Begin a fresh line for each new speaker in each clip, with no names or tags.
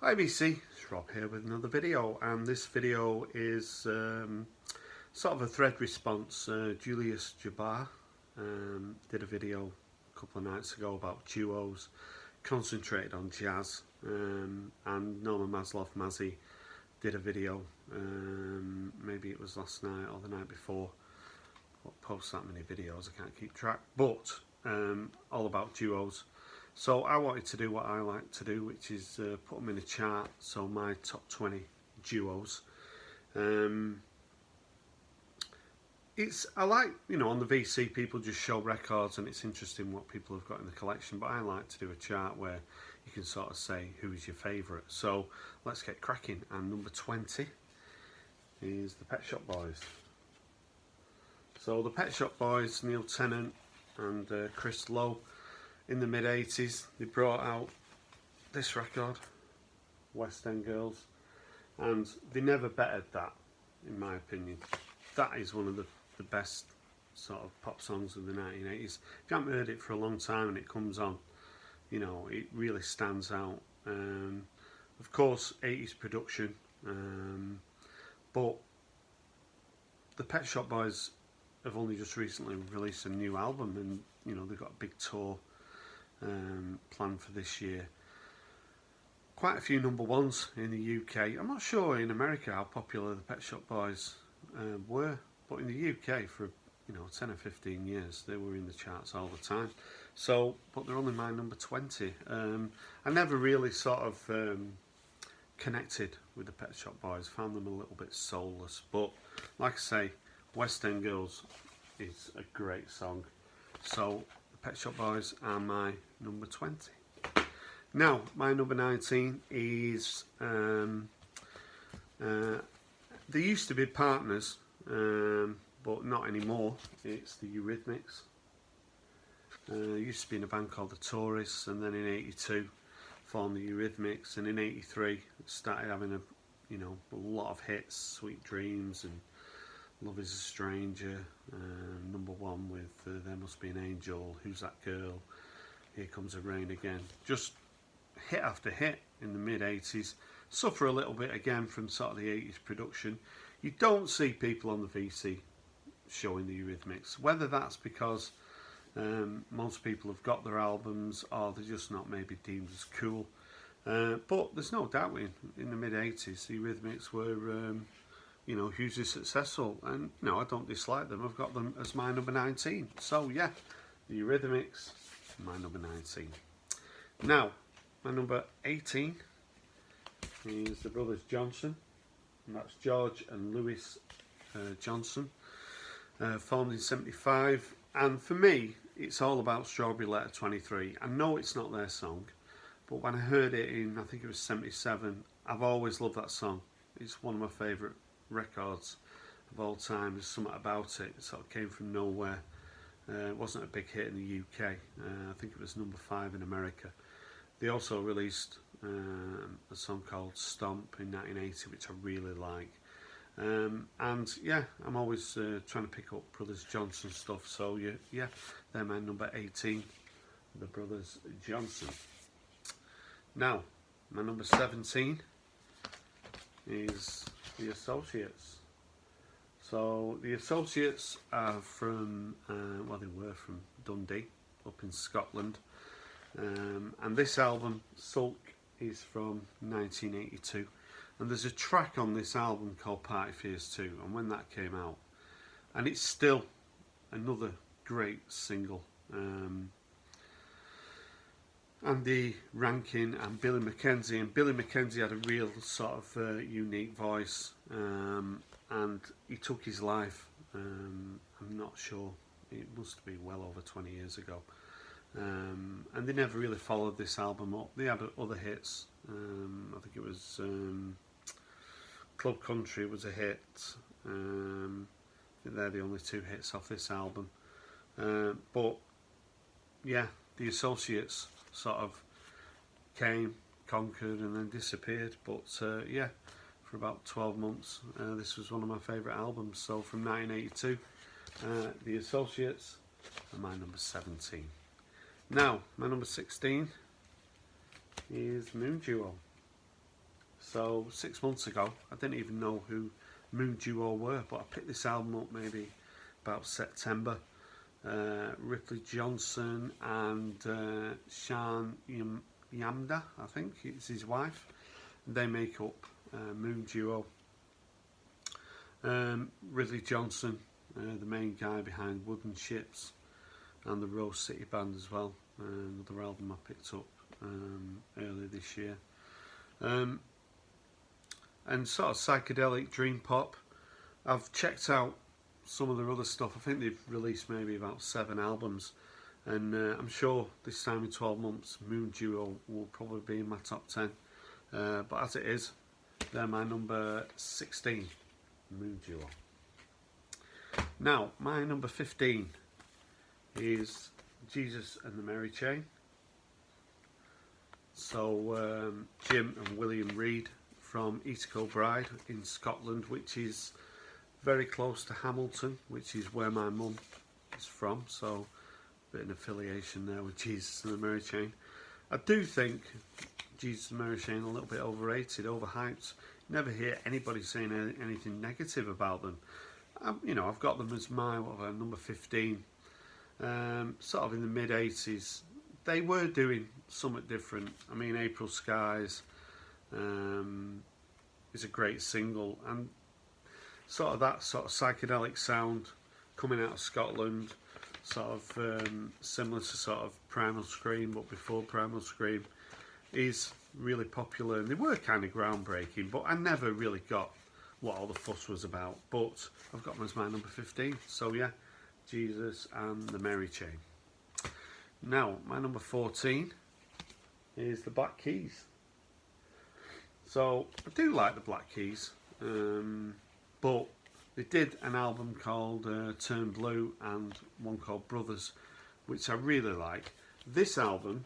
Hi BC, it's Rob here with another video, and this video is sort of a thread response. Julius Jabbar did a video a couple of nights ago about duos, concentrated on jazz, and Norman Maslow Mazzy did a video, maybe it was last night or the night before. I don't post that many videos, I can't keep track, but all about duos. So I wanted to do what I like to do, which is put them in a chart, so my top 20 duos. I like, on the VC people just show records and it's interesting what people have got in the collection, but I like to do a chart where you can sort of say who is your favourite. So let's get cracking, and number 20 is the Pet Shop Boys. So the Pet Shop Boys, Neil Tennant and Chris Lowe, in the mid-80s, they brought out this record, West End Girls, and they never bettered that, in my opinion. That is one of the best sort of pop songs of the 1980s. If you haven't heard it for a long time and it comes on, it really stands out. Of course, 80s production, but the Pet Shop Boys have only just recently released a new album, and they've got a big tour planned for this year. Quite a few number ones in the UK. I'm not sure in America how popular the Pet Shop Boys were, but in the UK for 10 or 15 years they were in the charts all the time. So, but they're only my number 20. I never really sort of connected with the Pet Shop Boys, found them a little bit soulless, but like I say, West End Girls is a great song. So Pet Shop Boys are my number 20. Now, my number 19 is, they used to be partners, but not anymore. It's the Eurythmics. Used to be in a band called the Tourists, and then in 82 formed the Eurythmics, and in 83 started having a lot of hits, Sweet Dreams and Love Is a Stranger, number one with There Must Be an Angel, Who's That Girl, Here Comes the Rain Again. Just hit after hit in the mid-80s. Suffer a little bit again from sort of the 80s production. You don't see people on the VC showing the Eurythmics, whether that's because most people have got their albums or they're just not maybe deemed as cool. But there's no doubt in the mid-80s the Eurythmics were hugely successful, and I don't dislike them. I've got them as my number 19. So yeah, the Eurythmics, my number 19. Now, my number 18 is the Brothers Johnson, and that's George and Louis Johnson, formed in 75, and for me it's all about Strawberry Letter 23. I know it's not their song, but when I heard it in, I think it was 77, I've always loved that song. It's one of my favourite records of all time. There's something about it. It sort of came from nowhere. It wasn't a big hit in the UK. I think it was number 5 in America. They also released a song called Stomp in 1980, which I really like. And yeah, I'm always trying to pick up Brothers Johnson stuff. So yeah, they're my number 18, the Brothers Johnson. Now, my number 17 is the Associates. So the Associates are from, they were from Dundee, up in Scotland, and this album, Sulk, is from 1982, and there's a track on this album called Party Fears 2, and when that came out, and it's still another great single. Andy Rankin and Billy Mackenzie, and Billy Mackenzie had a real sort of unique voice, and he took his life, I'm not sure, it must be well over 20 years ago, and they never really followed this album up. They had other hits. I think it was Club Country was a hit. I think they're the only 2 hits off this album, but yeah, the Associates sort of came, conquered, and then disappeared. But yeah, for about 12 months, this was one of my favourite albums. So from 1982, the Associates are my number 17. Now, my number 16 is Moon Duo. So 6 months ago, I didn't even know who Moon Duo were, but I picked this album up maybe about September. Ripley Johnson and Sean Yamda, I think it's his wife. They make up Moon Duo. Ridley Johnson, the main guy behind Wooden Ships and the Rose City Band as well. Another album I picked up earlier this year. And sort of psychedelic dream pop. I've checked out some of their other stuff. I think they've released maybe about 7 albums, and I'm sure this time in 12 months Moon Duo will probably be in my top 10, but as it is, they're my number 16, Moon Duo. Now my number 15 is Jesus and the Mary Chain. So Jim and William Reid from East Kilbride in Scotland, which is very close to Hamilton, which is where my mum is from, so a bit of an affiliation there with Jesus and the Mary Chain. I do think Jesus and the Mary Chain are a little bit overrated, overhyped. You never hear anybody saying anything negative about them. I've got them as my number 15. Sort of in the mid-80s. They were doing something different. I mean, April Skies is a great single, and sort of that sort of psychedelic sound coming out of Scotland, sort of similar to sort of Primal Scream, but before Primal Scream, is really popular. And they were kind of groundbreaking, but I never really got what all the fuss was about. But I've got them as my number 15. So yeah, Jesus and the Mary Chain. Now, my number 14 is the Black Keys. So, I do like the Black Keys, but they did an album called Turn Blue and one called Brothers, which I really like. This album,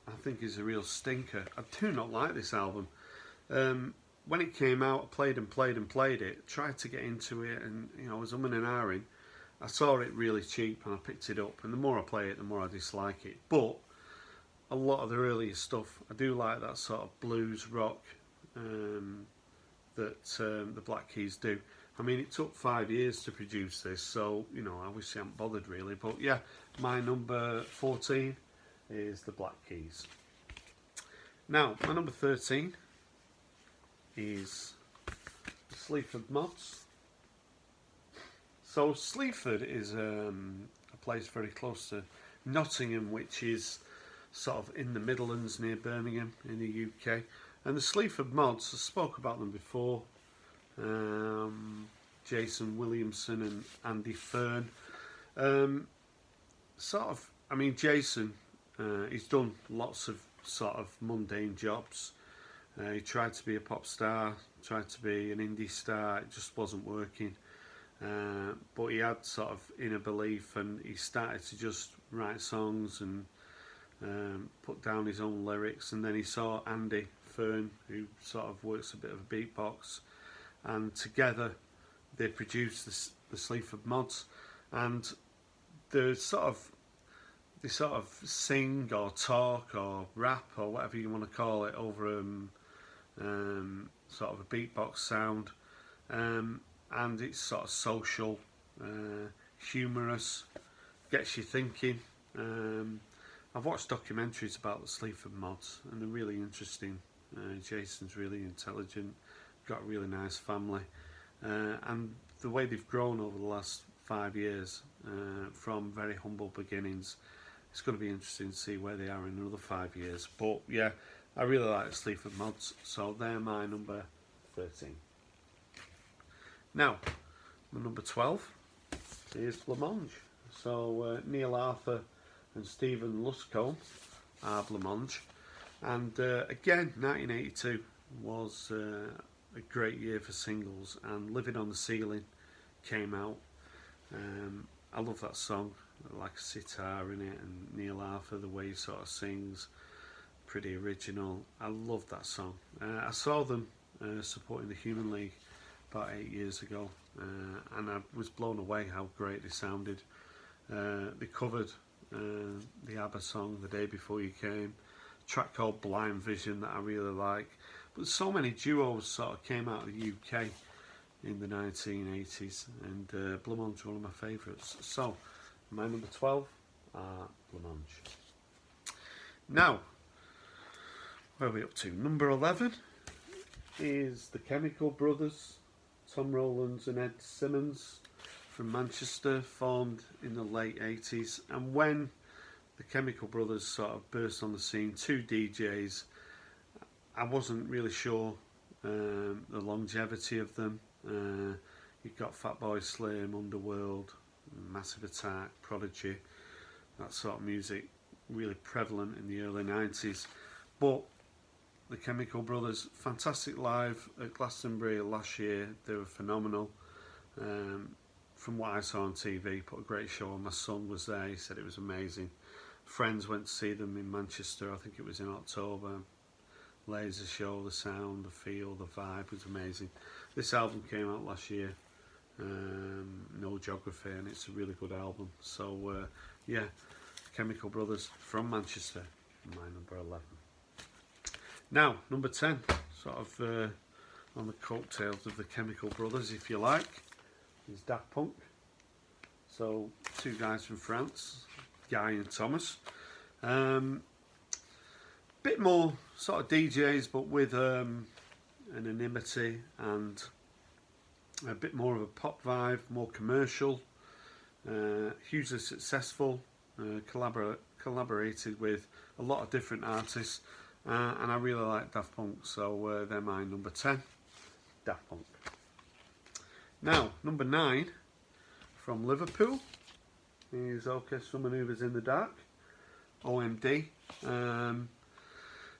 I think, is a real stinker. I do not like this album. When it came out, I played it, tried to get into it, and I was umming and ahhing. I saw it really cheap and I picked it up, and the more I play it, the more I dislike it. But a lot of the earlier stuff, I do like that sort of blues rock that the Black Keys do. I mean, it took 5 years to produce this, so I wish they hadn't bothered really. But yeah, my number 14 is the Black Keys. Now, my number 13 is the Sleaford Mods. So Sleaford is a place very close to Nottingham, which is sort of in the Midlands near Birmingham in the UK. And the Sleaford Mods, I spoke about them before. Jason Williamson and Andy Fern. Jason, he's done lots of sort of mundane jobs. He tried to be a pop star, tried to be an indie star, it just wasn't working. But he had sort of inner belief, and he started to just write songs and put down his own lyrics. And then he saw Andy Fern, who sort of works a bit of a beatbox, and together they produced the Sleaford Mods. And they sort of sing or talk or rap or whatever you want to call it over sort of a beatbox sound. And it's sort of social, humorous, gets you thinking. I've watched documentaries about the Sleaford Mods, and they're really interesting. Jason's really intelligent, got a really nice family, and the way they've grown over the last 5 years from very humble beginnings, it's going to be interesting to see where they are in another 5 years. But yeah, I really like the Sleaford Mods, so they're my number 13. Now, my number 12 is Blancmange. So Neil Arthur and Stephen Luscombe are Blancmange. And again, 1982 was a great year for singles, and Living on the Ceiling came out. I love that song, like a sitar in it, and Neil Arthur, the way he sort of sings, pretty original. I love that song. I saw them supporting the Human League about 8 years ago, and I was blown away how great they sounded. They covered the ABBA song, The Day Before You Came, a track called Blind Vision that I really like. But so many duos sort of came out of the UK in the 1980s, and Blancmange one of my favourites. So, my number 12 are Blancmange. Now, where are we up to? Number 11 is the Chemical Brothers, Tom Rowlands and Ed Simmons from Manchester, formed in the late 80s. And when the Chemical Brothers sort of burst on the scene, two DJs, I wasn't really sure the longevity of them. You've got Fatboy Slim, Underworld, Massive Attack, Prodigy, that sort of music really prevalent in the early 90s. But the Chemical Brothers, fantastic live at Glastonbury last year. They were phenomenal. From what I saw on TV, put a great show on. My son was there, he said it was amazing. Friends went to see them in Manchester, I think it was in October. Laser show, the sound, the feel, the vibe was amazing. This album came out last year, No Geography, and it's a really good album. So yeah, Chemical Brothers from Manchester, my number 11. Now, number 10, sort of on the coattails of the Chemical Brothers, if you like, is Daft Punk. So, two guys from France, Guy and Thomas. Bit more sort of DJs, but with anonymity and a bit more of a pop vibe, more commercial, hugely successful, collaborated with a lot of different artists, and I really like Daft Punk, so they're my number 10, Daft Punk. Now, number 9, from Liverpool, is Orchestra Manoeuvres in the Dark, OMD.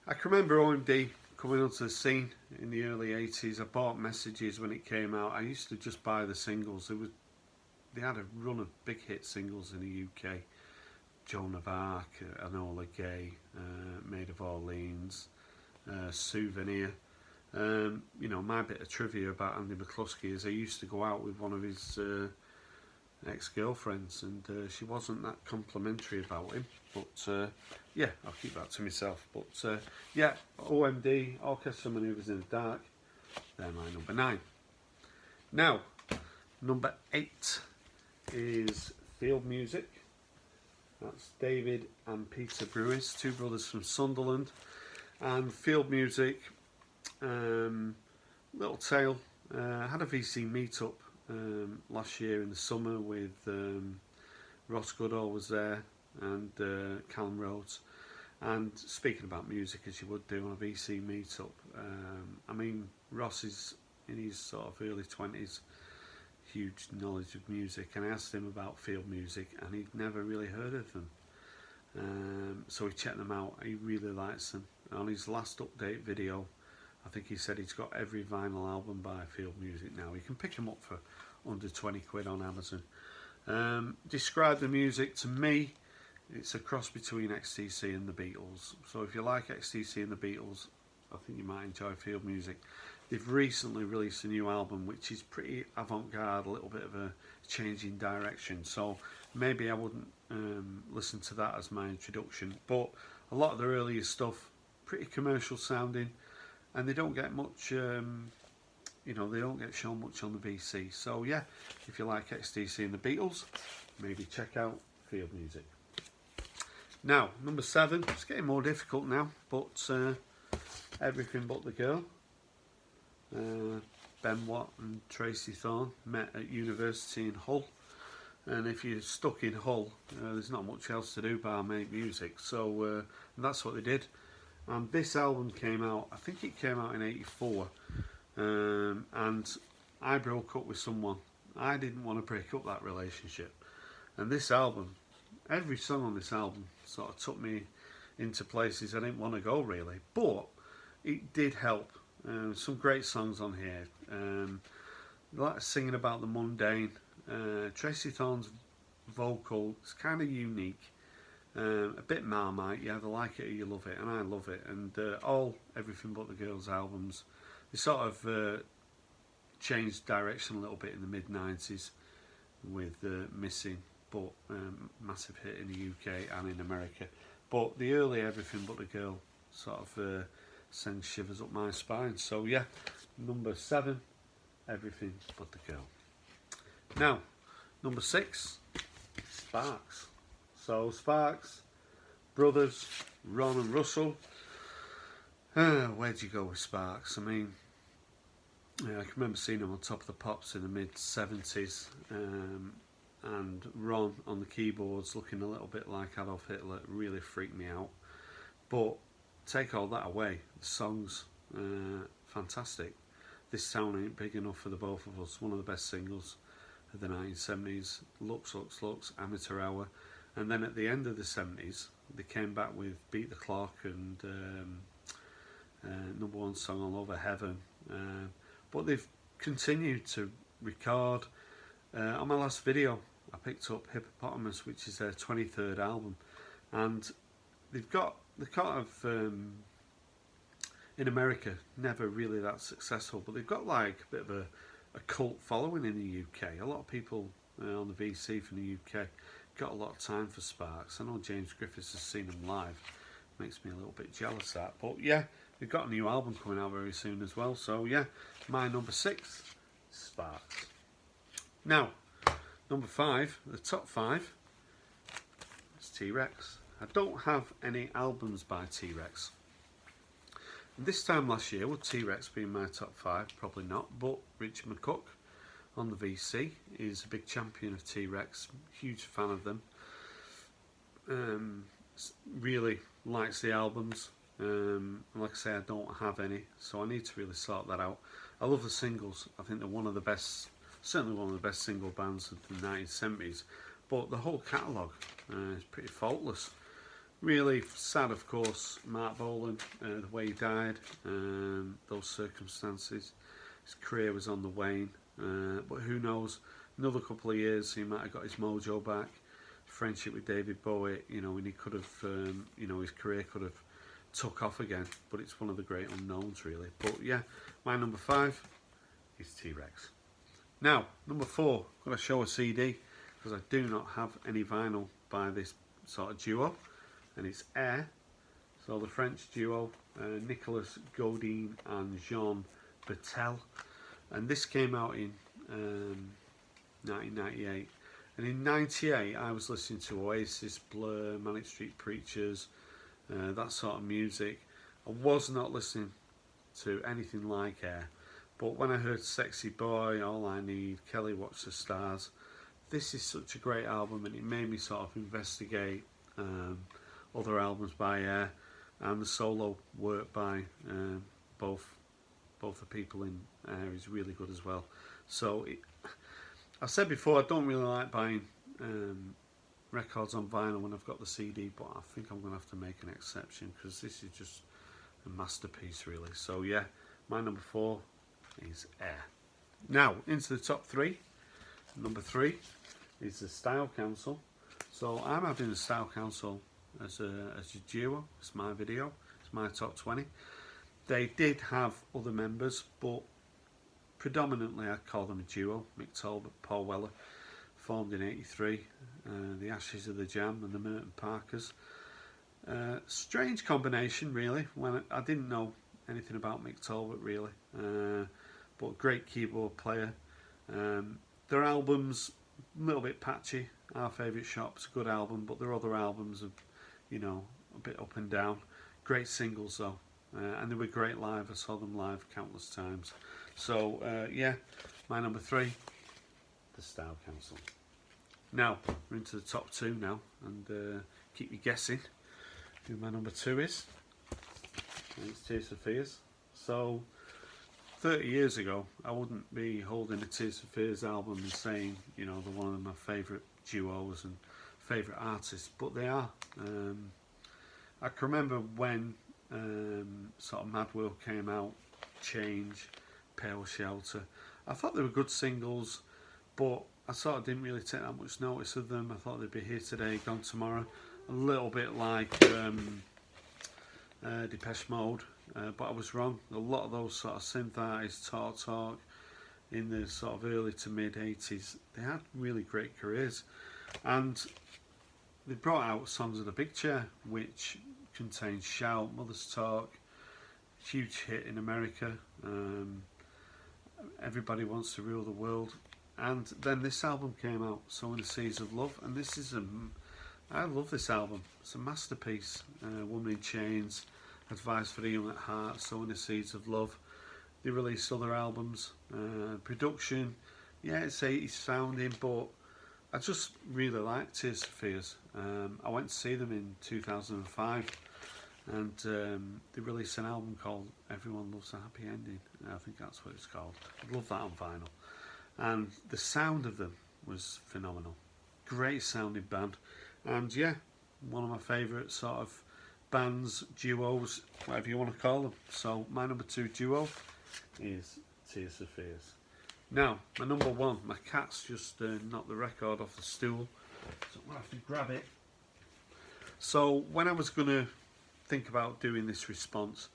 I can remember OMD coming onto the scene in the early 80s. I bought Messages when it came out. I used to just buy the singles. They had a run of big hit singles in the UK. Joan of Arc, Enola Gay, Maid of Orleans, Souvenir. You know, my bit of trivia about Andy McCluskey is I used to go out with one of his ex-girlfriends, and she wasn't that complimentary about him, but yeah, I'll keep that to myself. But yeah, OMD, Orchestra Manoeuvres in the Dark, they're my number 9. Now, number 8 is Field Music. That's David and Peter Brewis, two brothers from Sunderland. And Field Music, little tale, had a VC meetup last year in the summer with Ross Goodall was there, and Callum Rhodes. And speaking about music, as you would do on a VC meetup, I mean, Ross is in his sort of early 20s, huge knowledge of music, and I asked him about Field Music, and he'd never really heard of them. So he checked them out. He really likes them. On his last update video, I think he said he's got every vinyl album by Field Music now. You can pick them up for under 20 quid on Amazon. Describe the music to me. It's a cross between XTC and the Beatles. So if you like XTC and the Beatles, I think you might enjoy Field Music. They've recently released a new album which is pretty avant-garde, a little bit of a change in direction. So maybe I wouldn't listen to that as my introduction. But a lot of their earlier stuff, pretty commercial sounding, and they don't get much, you know, they don't get shown much on the VC. So yeah, if you like XTC and the Beatles, maybe check out Field Music. Now, number 7, it's getting more difficult now, but Everything But the Girl. Ben Watt and Tracy Thorn met at university in Hull, and if you're stuck in Hull, there's not much else to do but make music, so that's what they did. And this album came out, I think it came out in '84, and I broke up with someone. I didn't want to break up that relationship, and this album, every song on this album sort of took me into places I didn't want to go really, but it did help. Some great songs on here, like Singing About the Mundane. Tracy Thorn's vocal is kind of unique, a bit Marmite. You either like it or you love it, and I love it. And all Everything But the Girls albums, they sort of changed direction a little bit in the mid-90s with Missing, but massive hit in the UK and in America. But the early Everything But the Girl sort of sends shivers up my spine. So yeah, number 7, Everything But the Girl. Now, number 6, Sparks. So Sparks, brothers, Ron and Russell. Where'd you go with Sparks? I mean, I can remember seeing them on Top of the Pops in the mid-70s, and Ron on the keyboards looking a little bit like Adolf Hitler really freaked me out. But take all that away, the songs, fantastic. This Town Ain't Big Enough for the Both of Us, one of the best singles of the 1970s. Looks, Looks, Looks, Amateur Hour. And then at the end of the 70s, they came back with Beat the Clock and number 1 song all over Heaven. But they've continued to record. On my last video, I picked up Hippopotamus, which is their 23rd album. And they've got the kind of, in America, never really that successful, but they've got like a bit of a cult following in the UK. A lot of people on the VC from the UK got a lot of time for Sparks. I know James Griffiths has seen them live. Makes me a little bit jealous, that. But yeah, they've got a new album coming out very soon as well. So yeah, my number 6, Sparks. Now, number 5, the top 5, is T-Rex. I don't have any albums by T-Rex. This time last year, would T-Rex be in my top 5? Probably not, but Richard McCook on the VC is a big champion of T-Rex, huge fan of them. Really likes the albums. Like I say, I don't have any, so I need to really sort that out. I love the singles. I think they're one of the best, certainly one of the best single bands of the 1970s, but the whole catalogue is pretty faultless. Really sad, of course, Mark Bolan, the way he died, those circumstances. His career was on the wane, but who knows, another couple of years he might have got his mojo back. Friendship with David Bowie, you know, and he could have, you know, his career could have took off again, but it's one of the great unknowns, really. But yeah, my number 5 is T-Rex. Now, number 4, I'm going to show a CD, because I do not have any vinyl by this sort of duo, and it's Air. So the French duo, Nicolas Godin and Jean Bertel, and this came out in 1998. And in '98, I was listening to Oasis, Blur, Manic Street Preachers, that sort of music. I was not listening to anything like Air, but when I heard Sexy Boy, All I Need, Kelly Watch the Stars, this is such a great album, and it made me sort of investigate other albums by Air, and the solo work by both the people in Air is really good as well. So I said before, I don't really like buying records on vinyl when I've got the CD, but I think I'm going to have to make an exception, because this is just a masterpiece, really. So yeah, my number 4 is Air. Now, into the top 3. Number 3 is the Style Council. So I'm having the Style Council as a duo. It's my video. It's my top 20. They did have other members, but predominantly I call them a duo. Mick Talbot, Paul Weller, formed in '83. The Ashes of the Jam and the Merton Parkers. Strange combination, really, when I didn't know anything about Mick Talbot, really, but great keyboard player. Their albums, a little bit patchy. Our Favourite Shop's a good album, but their other albums are, you know, a bit up and down. Great singles though, and they were great live. I saw them live countless times. So yeah, my number 3, the Style Council. Now we're into the top 2 now, and keep you guessing who my number 2 is. And it's Tears for Fears. So 30 years ago, I wouldn't be holding a Tears for Fears album and saying, you know, they're one of my favourite duos and favourite artists, but they are. I can remember when sort of Mad World came out, Change, Pale Shelter. I thought they were good singles, but I sort of didn't really take that much notice of them. I thought they'd be here today, gone tomorrow. A little bit like Depeche Mode, but I was wrong. A lot of those sort of synthesized talk in the sort of early to mid 80s, they had really great careers, and they brought out Songs of the Big Chair, which contains Shout, Mother's Talk, huge hit in America. Everybody Wants to Rule the World. And then this album came out, Sowing the Seeds of Love, and this is I love this album. It's a masterpiece. Woman in Chains, Advice for the Young at Heart, Sowing the Seeds of Love. They released other albums. Production, yeah, it's 80s sounding, but I just really liked Tears for Fears. I went to see them in 2005, and they released an album called Everyone Loves a Happy Ending. I think that's what it's called. I love that on vinyl. And the sound of them was phenomenal. Great sounding band. And yeah, one of my favourite sort of bands, duos, whatever you want to call them. So my number 2 duo is Tears for Fears. Now, my number 1, my cat's just knocked the record off the stool, so I'm going to have to grab it. So when I was going to think about doing this response,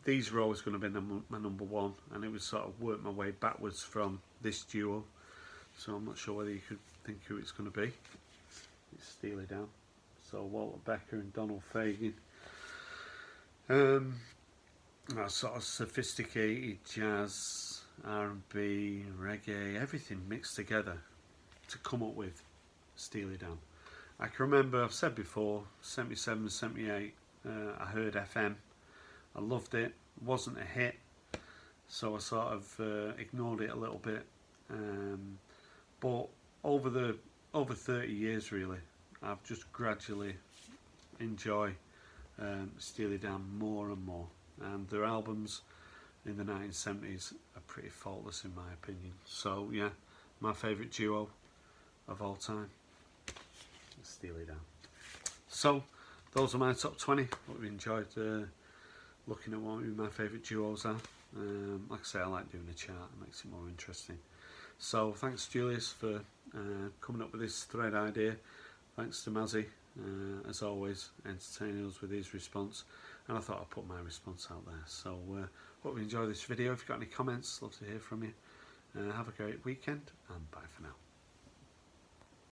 these were always going to be my number 1, and it was sort of work my way backwards from this duo. So I'm not sure whether you could think who it's going to be. It's Steely Dan. So Walter Becker and Donald Fagen. That sort of sophisticated jazz, R&B, reggae, everything mixed together to come up with Steely Dan. I can remember, I've said before, 77, 78, I heard FM. I loved it. It wasn't a hit, so I sort of ignored it a little bit. But over 30 years, really, I've just gradually enjoyed Steely Dan more and more. And their albums in the 1970s are pretty faultless in my opinion. So yeah, my favourite duo of all time is Steely Dan. So those are my top 20. Hope you enjoyed looking at what my favourite duos are. Like I say, I like doing a chart, it makes it more interesting. So thanks Julius for coming up with this thread idea. Thanks to Mazzy, as always, entertaining us with his response. And I thought I'd put my response out there. So hope you enjoy this video. If you've got any comments, love to hear from you. Have a great weekend, and bye for now.